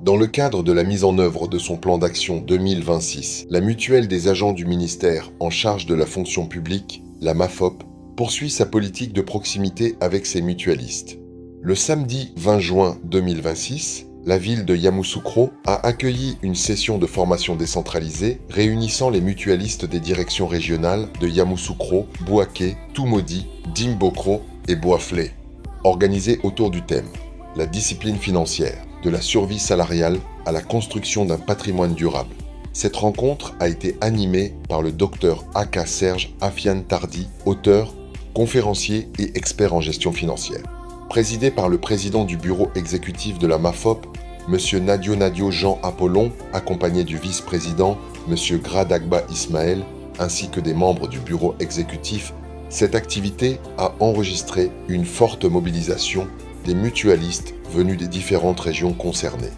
Dans le cadre de la mise en œuvre de son plan d'action 2026, la mutuelle des agents du ministère en charge de la fonction publique, la MAFOP, poursuit sa politique de proximité avec ses mutualistes. Le samedi 20 juin 2026, la ville de Yamoussoukro a accueilli une session de formation décentralisée réunissant les mutualistes des directions régionales de Yamoussoukro, Bouaké, Toumodi, Dimbokro et Boaflé, organisée autour du thème « La discipline financière, de la survie salariale à la construction d'un patrimoine durable ». Cette rencontre a été animée par le docteur Aka Serge Afiane Tardy, auteur, conférencier et expert en gestion financière. Présidé par le président du bureau exécutif de la MAFOP, M. Nadio Jean Apollon, accompagné du vice-président, M. Gradagba Ismaël, ainsi que des membres du bureau exécutif, cette activité a enregistré une forte mobilisation des mutualistes venus des différentes régions concernées.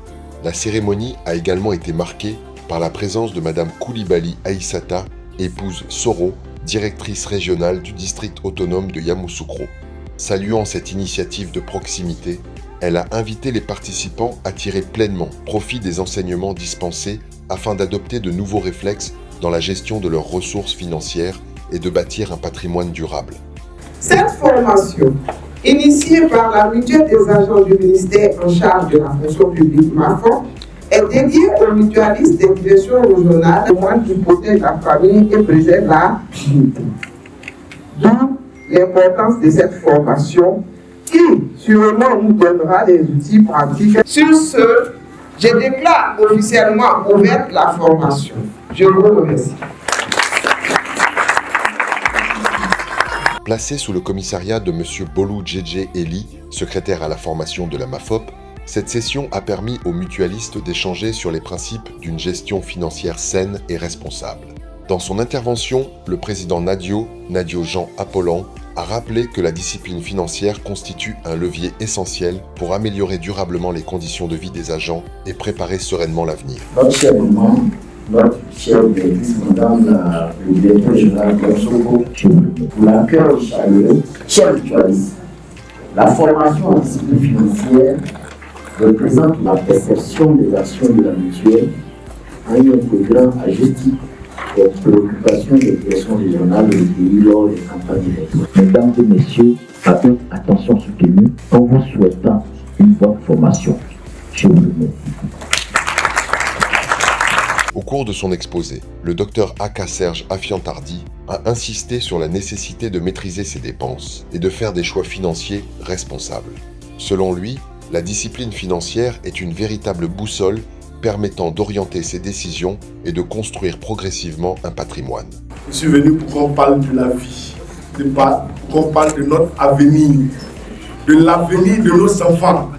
La cérémonie a également été marquée par la présence de Mme Koulibaly Aïssata, épouse Soro, directrice régionale du district autonome de Yamoussoukro. Saluant cette initiative de proximité, elle a invité les participants à tirer pleinement profit des enseignements dispensés afin d'adopter de nouveaux réflexes dans la gestion de leurs ressources financières et de bâtir un patrimoine durable. Cette formation, initiée par la mutuelle des agents du ministère en charge de la fonction publique MAFOP, est dédiée aux mutualistes des directions régionales qui protègent la famille et préservent la dignité. D'où l'importance de cette formation qui, sûrement, nous donnera des outils pratiques. Sur ce, je déclare officiellement ouverte la formation. Je vous remercie. Placé sous le commissariat de M. Bolou Djedje Eli, secrétaire à la formation de la MAFOP, cette session a permis aux mutualistes d'échanger sur les principes d'une gestion financière saine et responsable. Dans son intervention, le président Nadio Jean Apollon, a rappelé que la discipline financière constitue un levier essentiel pour améliorer durablement les conditions de vie des agents et préparer sereinement l'avenir. Notre chère maman, notre chère directrice, madame le directeur général de Soko, pour l'accueil chaleureux, chers mutualistes, la formation en discipline financière représente la perception des actions de la mutuelle en y intégrant à juste titre les préoccupations des directions régionales du pays lors des campagnes électorales. Mesdames et messieurs, avec attention soutenue, en vous souhaitant une bonne formation. Je vous remercie. Au cours de son exposé, le docteur Aka Serge Afiane Tardy a insisté sur la nécessité de maîtriser ses dépenses et de faire des choix financiers responsables. Selon lui, la discipline financière est une véritable boussole permettant d'orienter ses décisions et de construire progressivement un patrimoine. Je suis venu pour qu'on parle de la vie, pour qu'on parle de notre avenir, de l'avenir de nos enfants.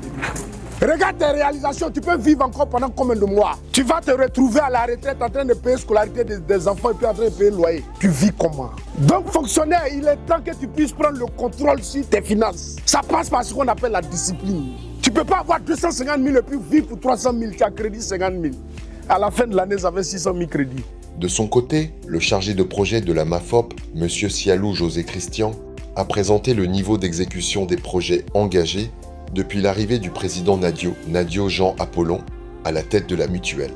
Regarde tes réalisations, tu peux vivre encore pendant combien de mois? Tu vas te retrouver à la retraite en train de payer la scolarité des enfants et puis en train de payer le loyer. Tu vis comment? Donc fonctionnaire, il est temps que tu puisses prendre le contrôle sur tes finances. Ça passe par ce qu'on appelle la discipline. Tu ne peux pas avoir 250 000 et puis vivre pour 300 000, tu as crédit 50 000. À la fin de l'année, ça fait 600 000 crédits. De son côté, le chargé de projet de la MAFOP, M. Sialou José Christian, a présenté le niveau d'exécution des projets engagés depuis l'arrivée du président Nadio Jean Apollon, à la tête de la mutuelle.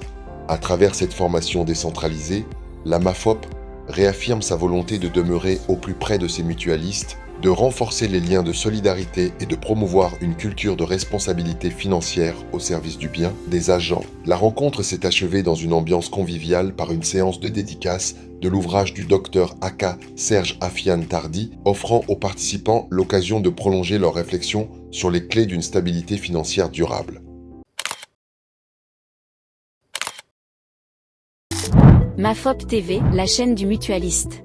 À travers cette formation décentralisée, la MAFOP réaffirme sa volonté de demeurer au plus près de ses mutualistes, de renforcer les liens de solidarité et de promouvoir une culture de responsabilité financière au service du bien des agents. La rencontre s'est achevée dans une ambiance conviviale par une séance de dédicace de l'ouvrage du docteur Aka Serge Afiane Tardy, offrant aux participants l'occasion de prolonger leur réflexion sur les clés d'une stabilité financière durable. MAFOP TV, la chaîne du mutualiste.